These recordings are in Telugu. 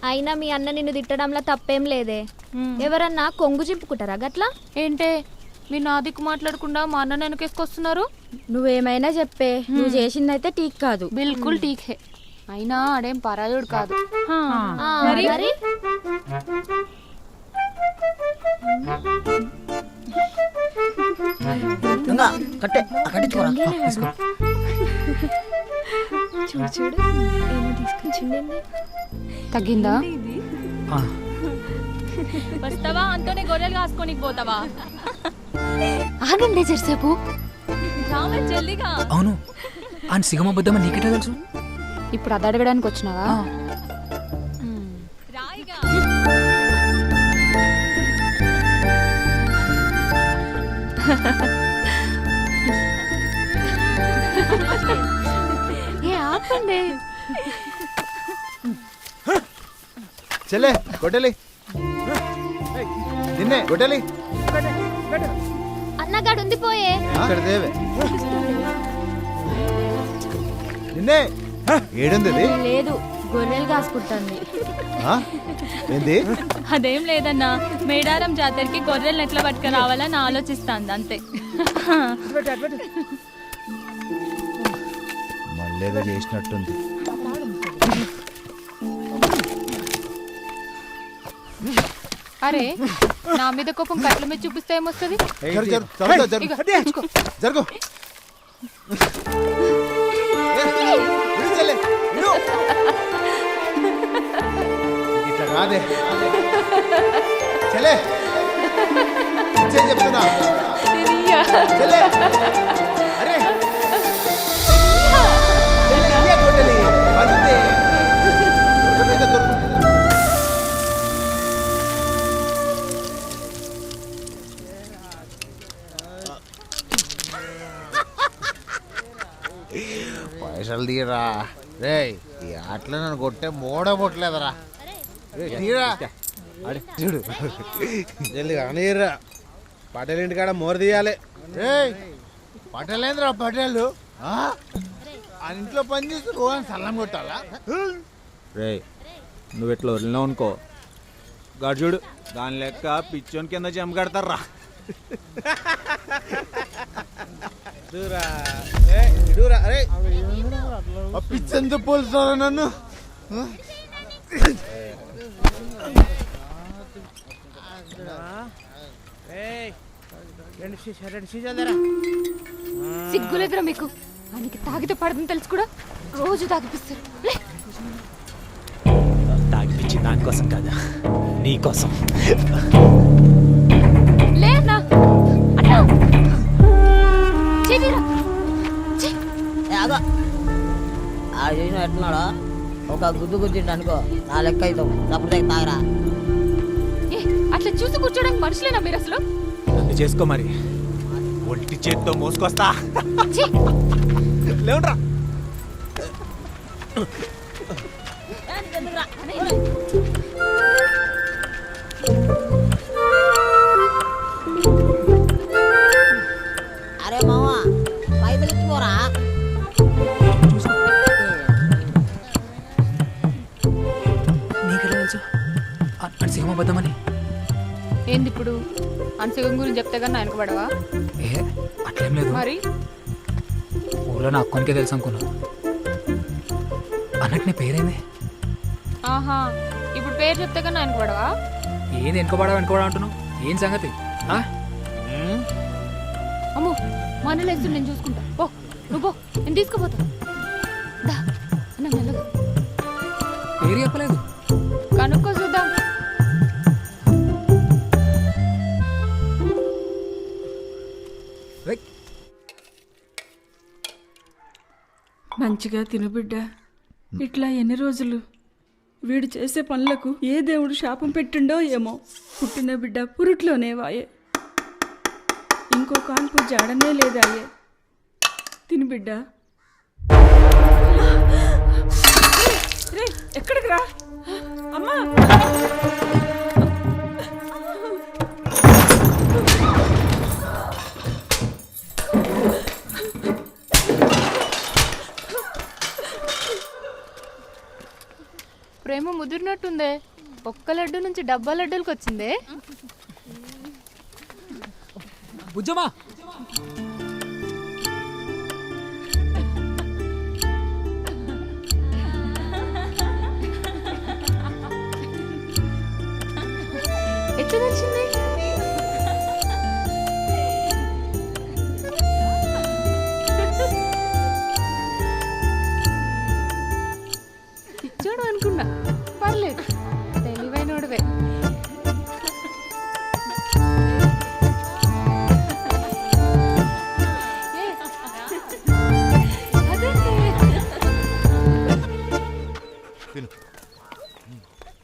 అయినా మీ అన్న నిన్ను తిట్టడంలో తప్పేం లేదే. ఎవరన్నా కొంగు చింపుకుంటారా గట్లా? ఏంటే మీరు నా దిక్కు మాట్లాడకుండా మా అన్న వెనకేసుకొస్తున్నారు? నువ్వేమైనా చెప్పే, నువ్వు చేసిందైతే టీక్ కాదు. బిల్కుల్ టీక్ హే. అయినా ఆడేం పరాయుడు కాదు. మరి చూడు చూడు ఏమో తీసుకొచ్చిండే. తగ్గిందా? వస్తావా? అంతోనే గొర్రెలు కాసుకోనికి పోతావా? ఆగండి జర్సేపు. రామే జల్దిగా. అవును, ఆయన సిగమబద్దమని నీకెట్లా తెలుసు? ఇప్పుడు అది అడగడానికి వచ్చినావా? రాయిగా ఏ ఆపండి. చెల్లె గొడ్డలి నిన్నే గొడ్డలి అన్నగాడు ఉంది పోయే. ఇక్కడ దేవే నిన్నే ఏడుంది లేదు, గొర్రెలు కాసుకుంటుంది. ఏంది? అదేం లేదన్నా, మేడారం జాతరకి గొర్రెలను ఎట్లా పట్టుకు రావాలని ఆలోచిస్తాంది అంతే. మళ్ళేదో చేసినట్టుంది. అరే నా మీద కోపం కట్ల మీద చూపిస్తే ఏమొస్తుంది? జరుగు ఇట్లా కాదే చెల్లె, చెప్తున్నా చెల్లె. అరే గొడ్డలి అంతే. పైసలు తీరా రే, ఈ ఆటలో నన్ను కొట్టే మోడబొట్టలేదరా. తీరా చూడు జల్ది అనీర్రా, పటేల్ ఇంటికాడ మోరు తీయాలి. రే పటేలేంద్రా పటేలు ఆ ఇంట్లో పని చేసి రోజు సల్లం కొట్టాలా? రే నువ్వు ఎట్లా వదిలినావు అనుకో, గాడు చూడు దాని లెక్క పిచ్చోని కింద జమ కడతారా. అరే పిచ్చెందుకు పోలుస్తారా నన్ను? సిగ్గులేదురా మీకు? ఆయనకి తాగితే పడదని తెలుసు కూడా రోజు తాగిపిస్తారు. తాగిపించి దానికోసం కాదా, నీకోసం. లేనా అన్నా చెయ్యిరా. ఆడు చేసిన ఎట్టున్నాడో ఒక గుద్దు గుద్దిండు అనుకో, నా లెక్క అవుతాం. తప్పుడు తాగరా. ఏ అట్లా చూసి కూర్చోడానికి మనుషులేనా మీరు అసలు? నన్ను చేసుకో మరి, ఒంటి చేత్తో మోసుకొస్తా. లేవురా అరే మామ, పైసలు ఇచ్చిపోరా. నీకెలా తెలుసు అని సిగమబద్దమని? ఏంది ఇప్పుడు అన్సిగం గురించి చెప్తే కానీ ఆయనకు పడవా? ఏ అట్లేం లేదు, మరి ఊళ్ళో నా అక్కనికే తెలుసు అనుకున్నా. అన్నట్టు నీ పేరేంది? ఆహా, ఇప్పుడు పేరు చెప్తే కానీ ఆయనకు పడవా? ఏంది వెనుకోబడా అంటున్నావు? ఏం సంగతి? అమ్మో మా అన్న లేస్తుంది, నేను చూసుకుంటా. పో నువ్వు పో, నేను తీసుకుపోతా. దా అన్న మెల్లగా. పేరు చెప్పలేదు. కనుక్కో చూద్దాం. మంచిగా తినబిడ్డ. ఇట్లా ఎన్ని రోజులు? వీడు చేసే పనులకు ఏ దేవుడు శాపం పెట్టిండో ఏమో. పుట్టిన బిడ్డ పురుట్లోనే వాయే, ఇంకో కాన్పు జాడనే లేదాయే. తిని బిడ్డ. ఎక్కడికి రా అమ్మా? ప్రేమ ముదిరినట్టు ఉన్నట్టుందే ఒక్క లడ్డు నుంచి డబ్బా లడ్డూలకు వచ్చిందే. బుజ్జమ్మా ఎట్లా తెలిసింది? పిచ్చోడు అనుకున్నా, పర్లేదు తెలివైనోడువే.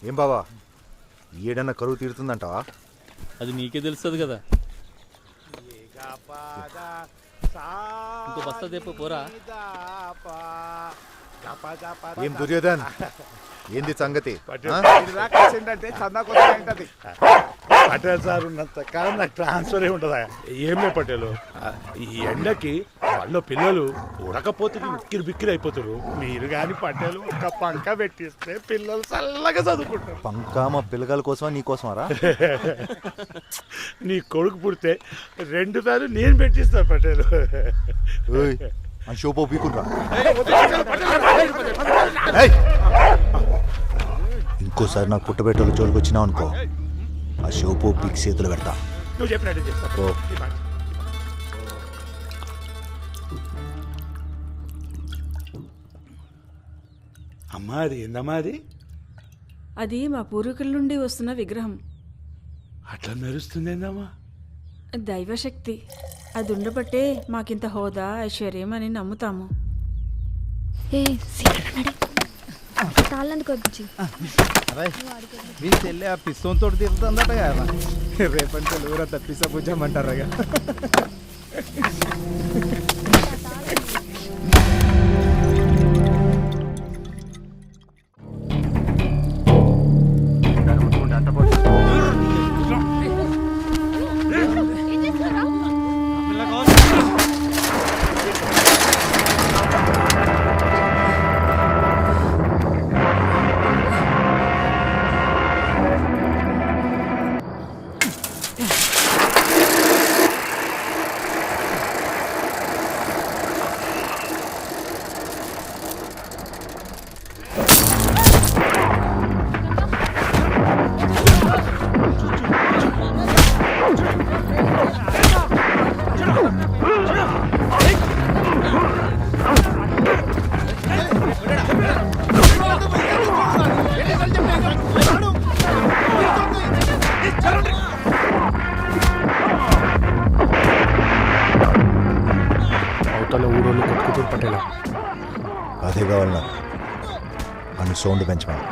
ఏం బావా ఏడన్నా కరువు తీరుతుందంటావా? అది నీకే తెలుస్తుంది కదా. ఇంకో బస్తా తెప్ప పోరా. ఏం దుర్యోధన్, ఏంది సంగతి? పటేల్ సార్ ఉన్నంత కాలం నాకు ట్రాన్స్ఫర్ ఉంటుందా? ఏమే పటేలు, ఈ ఎండకి వాళ్ళు పిల్లలు ఉడకపోతే ఉక్కిరి బిక్కిరి అయిపోతారు. మీరు కానీ పటేలు ఒక పంక పెట్టిస్తే పిల్లలు చల్లగా చదువుకుంటారు. పంక మా పిల్లగాల కోసమా నీ కోసమారా? నీ కొడుకు పుడితే 2 సార్లు నేను పెట్టిస్తాను పటేలు. అని షోపో పీకుర్రా. ఇంకోసారి నాకు పుట్టబెట్టోళ్ళు జోలికి వచ్చినావు అనుకో, ఆ షోపో పీక్ చేతులు పెడతా. నువ్వు చెప్పినట్టు చేస్తా. అమ్మా అది ఏందమ్మా అది? అది మా పూర్వీకుల నుండి వస్తున్న విగ్రహం. అట్లా మెరుస్తుందేందమ్మా? దైవశక్తి. అది ఉండబట్టే మాకింత హోదా ఐశ్వర్యం అని నమ్ముతాము. తాళ్ళందుకు వచ్చి వీళ్ళు తెల్లే ఆ పిస్తం తోటి తిరుగుతుందట కదా. రేపటి తెలుగురా తప్పిసా పూజమంటారా? అవతల ఊరోళ్ళు కొట్టుకుతూ పట్టేలా అదే కావాలి నాకు. అని సౌండ్ పెంచమని.